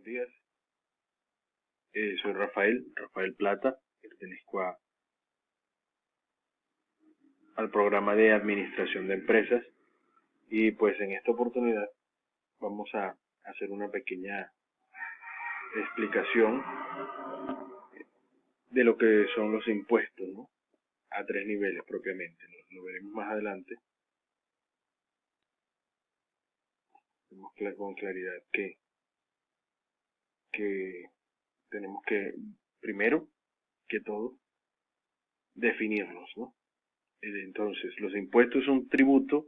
Buenos días. Soy Rafael Plata, pertenezco al programa de Administración de Empresas y pues en esta oportunidad vamos a hacer una pequeña explicación de lo que son los impuestos, ¿no? A tres niveles propiamente, lo veremos más adelante. Vemos con claridad que tenemos que, primero que todo, definirlos, ¿no? Entonces, los impuestos son un tributo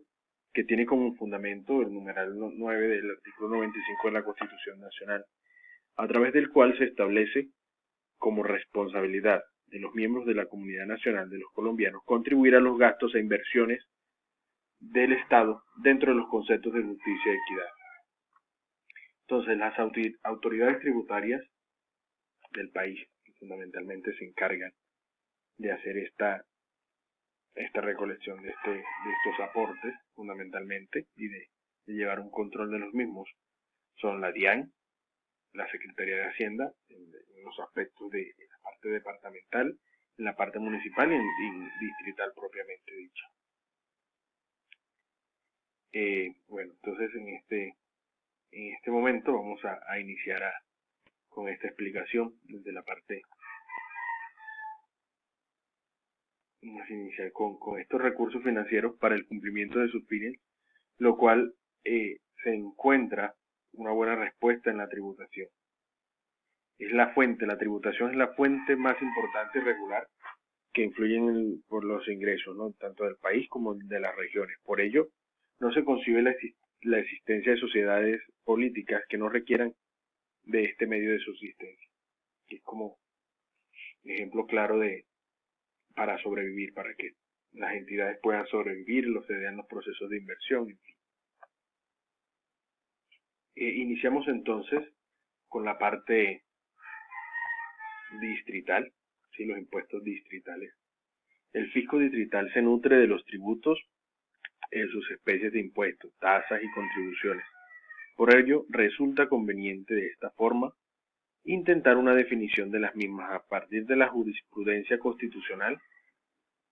que tiene como fundamento el numeral 9 del artículo 95 de la Constitución Nacional, a través del cual se establece como responsabilidad de los miembros de la comunidad nacional de los colombianos contribuir a los gastos e inversiones del Estado dentro de los conceptos de justicia y equidad. Entonces, las autoridades tributarias del país fundamentalmente se encargan de hacer esta recolección de estos aportes fundamentalmente y de llevar un control de los mismos. Son la DIAN, la Secretaría de Hacienda, en los aspectos de la parte departamental, en la parte municipal y distrital propiamente dicha. Bueno, entonces en este momento vamos a iniciar con esta explicación desde la parte. Vamos a iniciar con estos recursos financieros para el cumplimiento de sus fines, lo cual se encuentra una buena respuesta en la tributación. La tributación es la fuente más importante y regular que influye por los ingresos, ¿no? Tanto del país como de las regiones. Por ello, no se concibe la existencia de sociedades políticas que no requieran de este medio de subsistencia. Es como un ejemplo claro para sobrevivir, para que las entidades puedan sobrevivir, se den los procesos de inversión, en fin. Iniciamos entonces con la parte distrital, ¿sí? Los impuestos distritales. El fisco distrital se nutre de los tributos en sus especies de impuestos, tasas y contribuciones. Por ello, resulta conveniente de esta forma intentar una definición de las mismas a partir de la jurisprudencia constitucional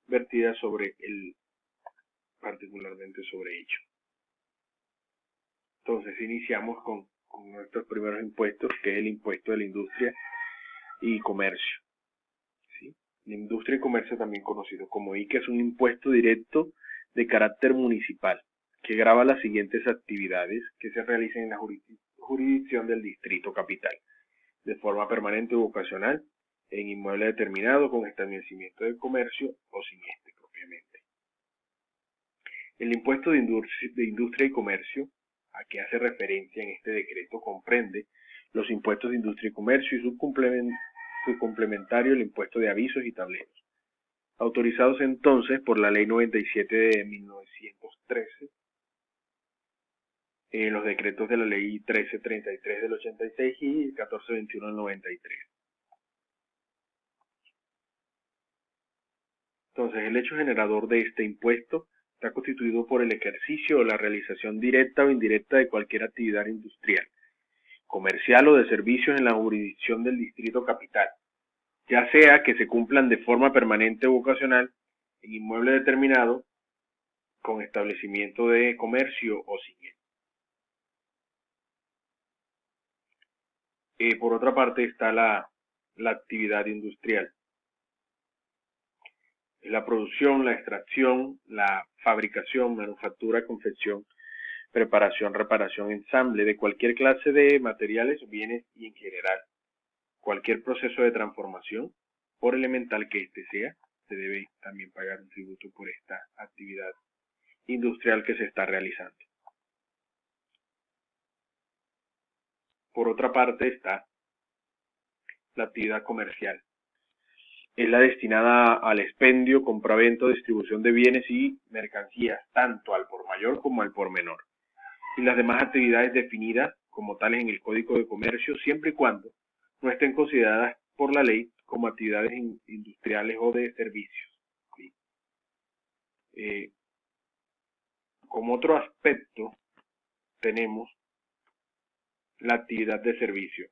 vertida particularmente sobre ello. Entonces iniciamos con nuestros primeros impuestos, que es el impuesto de la industria y comercio. ¿Sí? La industria y comercio, también conocido como ICA, es un impuesto directo de carácter municipal que grava las siguientes actividades que se realicen en la jurisdicción del distrito capital, de forma permanente o ocasional, en inmueble determinado con establecimiento de comercio o sin este propiamente. El impuesto de industria y comercio, a que hace referencia en este decreto, comprende los impuestos de industria y comercio y su complementario, el impuesto de avisos y tableros, autorizados entonces por la Ley 97 de 1913, los decretos de la Ley 1333 del 86 y 1421 del 93. Entonces, el hecho generador de este impuesto está constituido por el ejercicio o la realización directa o indirecta de cualquier actividad industrial, comercial o de servicios en la jurisdicción del distrito capital, ya sea que se cumplan de forma permanente o ocasional en inmueble determinado con establecimiento de comercio o sin él. Por otra parte está la actividad industrial. La producción, la extracción, la fabricación, manufactura, confección, preparación, reparación, ensamble de cualquier clase de materiales, bienes y en general cualquier proceso de transformación, por elemental que éste sea, se debe también pagar un tributo por esta actividad industrial que se está realizando. Por otra parte está la actividad comercial. Es la destinada al expendio, compraventa o distribución de bienes y mercancías, tanto al por mayor como al por menor, y las demás actividades definidas como tales en el Código de Comercio, siempre y cuando no estén consideradas por la ley como actividades industriales o de servicios. ¿Sí? Como otro aspecto tenemos la actividad de servicio.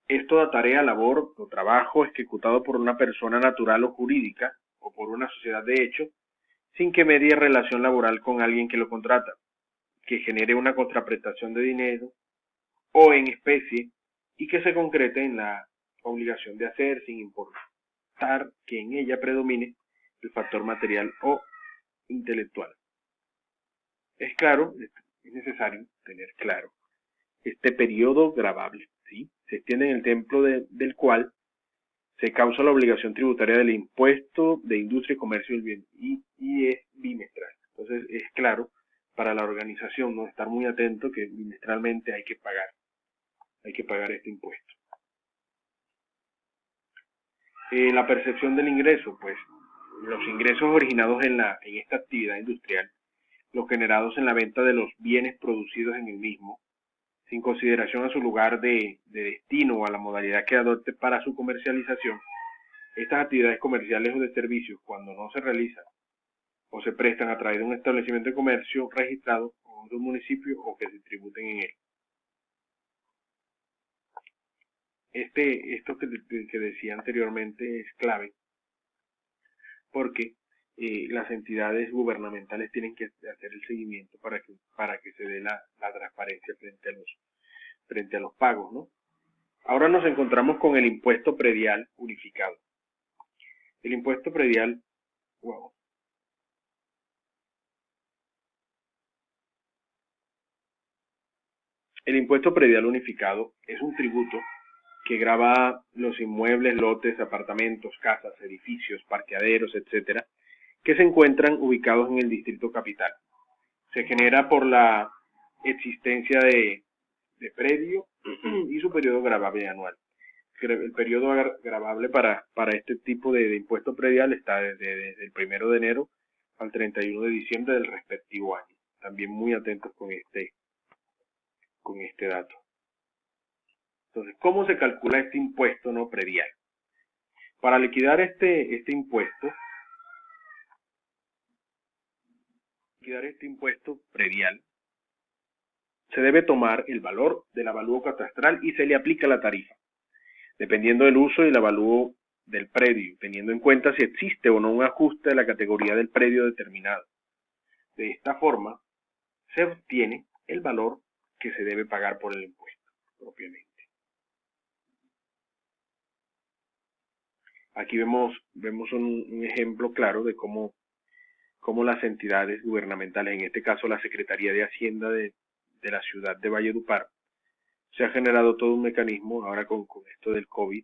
Es toda tarea, labor o trabajo ejecutado por una persona natural o jurídica o por una sociedad de hecho, sin que medie relación laboral con alguien que lo contrata, que genere una contraprestación de dinero o en especie y que se concrete en la obligación de hacer sin importar que en ella predomine el factor material o intelectual. Es claro, es necesario tener claro este periodo gravable, ¿sí? Se extiende en el tiempo del cual se causa la obligación tributaria del impuesto de industria y comercio del bien y es bimestral. Entonces es claro para la organización no estar muy atento que bimestralmente hay que pagar este impuesto. La percepción del ingreso, pues los ingresos originados en esta actividad industrial, los generados en la venta de los bienes producidos en el mismo, sin consideración a su lugar de destino o a la modalidad que adopte para su comercialización, estas actividades comerciales o de servicios, cuando no se realizan o se prestan a través de un establecimiento de comercio registrado en un municipio o que se tributen en él. Esto que decía anteriormente es clave porque las entidades gubernamentales tienen que hacer el seguimiento para que se dé la transparencia frente a los pagos, ¿no? Ahora nos encontramos con el impuesto predial unificado. El impuesto predial, wow. El impuesto predial unificado es un tributo que grava los inmuebles, lotes, apartamentos, casas, edificios, parqueaderos, etcétera, que se encuentran ubicados en el distrito capital. Se genera por la existencia de predio y su periodo gravable anual. El periodo gravable para este tipo de impuesto predial está desde el 1 de enero al 31 de diciembre del respectivo año. También muy atentos con este dato. Entonces, ¿cómo se calcula este impuesto no predial? Para liquidar este impuesto predial, se debe tomar el valor del avalúo catastral y se le aplica la tarifa, dependiendo del uso y el avalúo del predio, teniendo en cuenta si existe o no un ajuste de la categoría del predio determinado. De esta forma, se obtiene el valor que se debe pagar por el impuesto, propiamente. Aquí vemos un ejemplo claro de cómo las entidades gubernamentales, en este caso la Secretaría de Hacienda de la ciudad de Valledupar, se ha generado todo un mecanismo ahora con esto del COVID,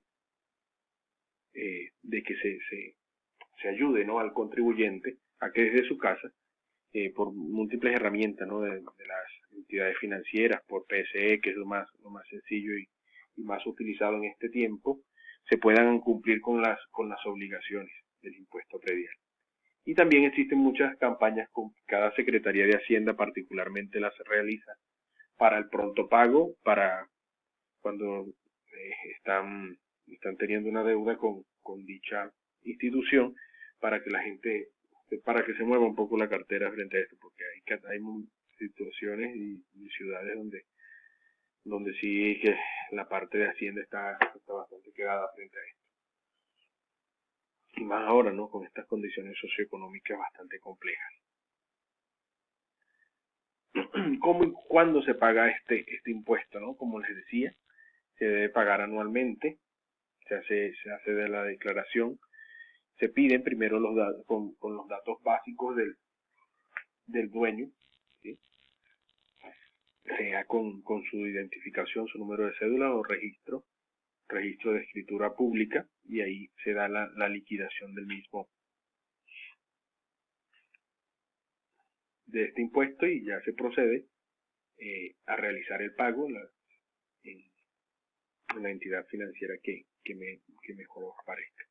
de que se ayude, ¿no?, al contribuyente a que desde su casa, por múltiples herramientas, ¿no?, de las entidades financieras, por PSE, que es lo más sencillo y más utilizado en este tiempo, se puedan cumplir con las obligaciones del impuesto predial. Y también existen muchas campañas con cada Secretaría de Hacienda particularmente las realiza para el pronto pago, para cuando están teniendo una deuda con dicha institución, para que la gente, para que se mueva un poco la cartera frente a esto, porque hay situaciones y ciudades donde sí que la parte de Hacienda está bastante quedada frente a esto. Y más ahora, ¿no?, con estas condiciones socioeconómicas bastante complejas. ¿Cómo y cuándo se paga este impuesto, ¿no? Como les decía, se debe pagar anualmente, se hace de la declaración, se piden primero los datos con los datos básicos del dueño, ¿sí?, sea con su identificación, su número de cédula o registro de escritura pública, y ahí se da la liquidación del mismo, de este impuesto, y ya se procede a realizar el pago en la entidad financiera que mejor os parezca.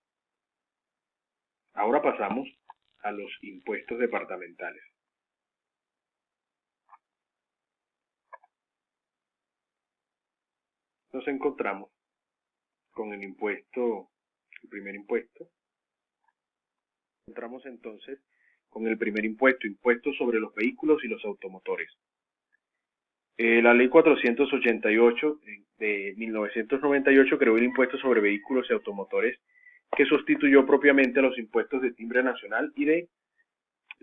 Ahora pasamos a los impuestos departamentales. Nos encontramos con el primer impuesto. Entramos entonces con el primer impuesto sobre los vehículos y los automotores. La ley 488 de 1998 creó el impuesto sobre vehículos y automotores, que sustituyó propiamente a los impuestos de timbre nacional y de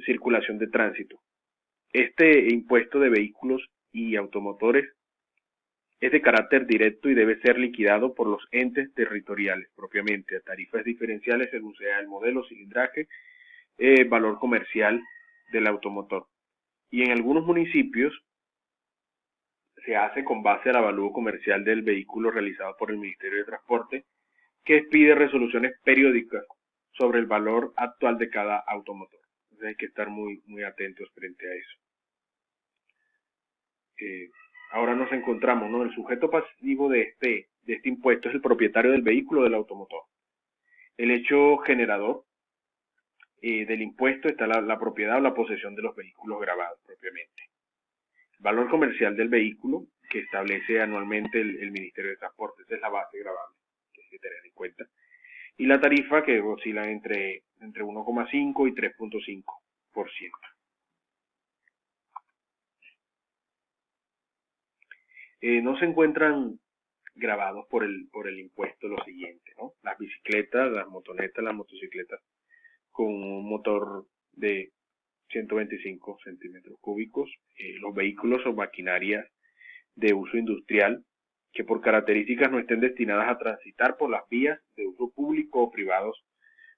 circulación de tránsito. Este impuesto de vehículos y automotores es de carácter directo y debe ser liquidado por los entes territoriales propiamente a tarifas diferenciales según sea el modelo, cilindraje, valor comercial del automotor. Y en algunos municipios se hace con base al avalúo comercial del vehículo realizado por el Ministerio de Transporte, que expide resoluciones periódicas sobre el valor actual de cada automotor. Entonces hay que estar muy atentos frente a eso. Ahora nos encontramos, ¿no? El sujeto pasivo de este impuesto es el propietario del vehículo o del automotor. El hecho generador del impuesto está la propiedad o la posesión de los vehículos gravados propiamente. El valor comercial del vehículo que establece anualmente el Ministerio de Transporte, esa es la base gravable que hay que tener en cuenta. Y la tarifa que oscila entre 1,5 y 3,5%. No se encuentran grabados por el impuesto lo siguiente, ¿no? Las bicicletas, las motonetas, las motocicletas con un motor de 125 centímetros cúbicos, los vehículos o maquinarias de uso industrial que por características no estén destinadas a transitar por las vías de uso público o privados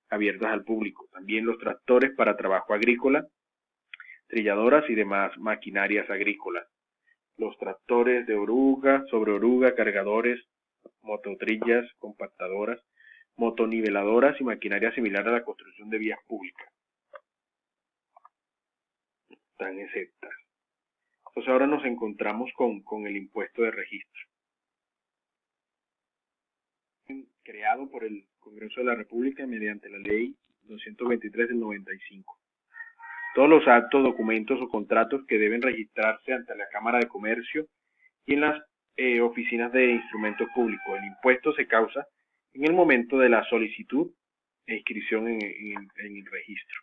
abiertas al público. También los tractores para trabajo agrícola, trilladoras y demás maquinarias agrícolas. Los tractores de oruga, sobre oruga, cargadores, mototrillas, compactadoras, motoniveladoras y maquinaria similar a la construcción de vías públicas. Están exentas. Entonces ahora nos encontramos con el impuesto de registro, creado por el Congreso de la República mediante la Ley 223 del 95. Todos los actos, documentos o contratos que deben registrarse ante la Cámara de Comercio y en las oficinas de instrumentos públicos. El impuesto se causa en el momento de la solicitud e inscripción en el registro.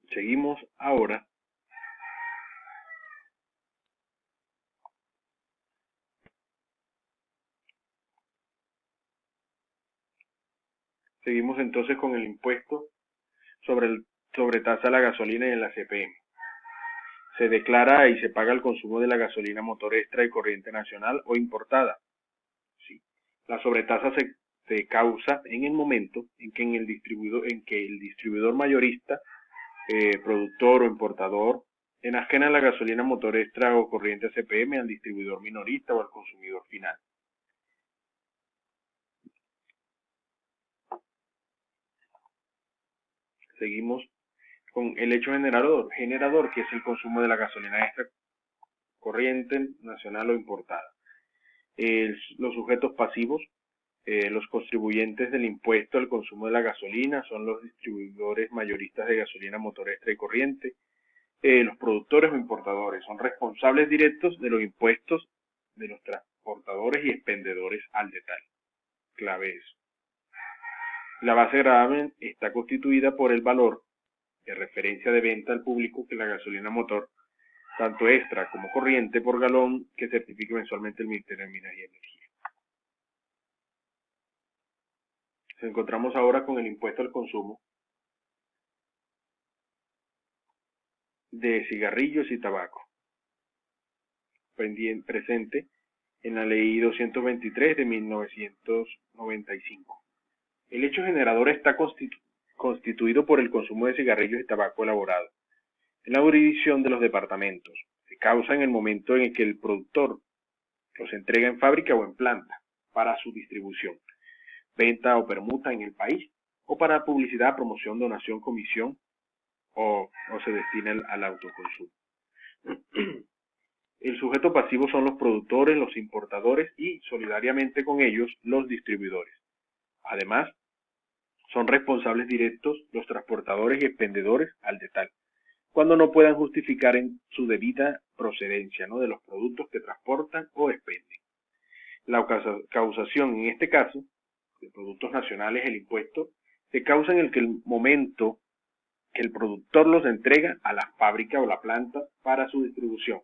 Seguimos ahora entonces con el impuesto sobre tasa a la gasolina y en la CPM. Se declara y se paga el consumo de la gasolina motor extra y corriente nacional o importada. ¿Sí? La sobretasa se causa en el momento en que el distribuidor mayorista, productor o importador enajena la gasolina motor extra o corriente CPM al distribuidor minorista o al consumidor final. Seguimos con el hecho generador, que es el consumo de la gasolina extra, corriente, nacional o importada. Los sujetos pasivos, los contribuyentes del impuesto al consumo de la gasolina son los distribuidores mayoristas de gasolina motor extra y corriente. Los productores o importadores son responsables directos de los impuestos de los transportadores y expendedores al detalle. Clave eso. La base gravable está constituida por el valor de referencia de venta al público que la gasolina motor, tanto extra como corriente por galón, que certifique mensualmente el Ministerio de Minas y Energía. Nos encontramos ahora con el impuesto al consumo de cigarrillos y tabaco, presente en la Ley 223 de 1995. El hecho generador está constituido por el consumo de cigarrillos y tabaco elaborado en la jurisdicción de los departamentos. Se causa en el momento en el que el productor los entrega en fábrica o en planta para su distribución, venta o permuta en el país, o para publicidad, promoción, donación, comisión, o se destina al autoconsumo. El sujeto pasivo son los productores, los importadores y, solidariamente con ellos, los distribuidores. Además, son responsables directos los transportadores y expendedores al detalle, cuando no puedan justificar en su debida procedencia, ¿no?, de los productos que transportan o expenden. La causación, en este caso, de productos nacionales, el impuesto, se causa en el momento que el productor los entrega a la fábrica o la planta para su distribución.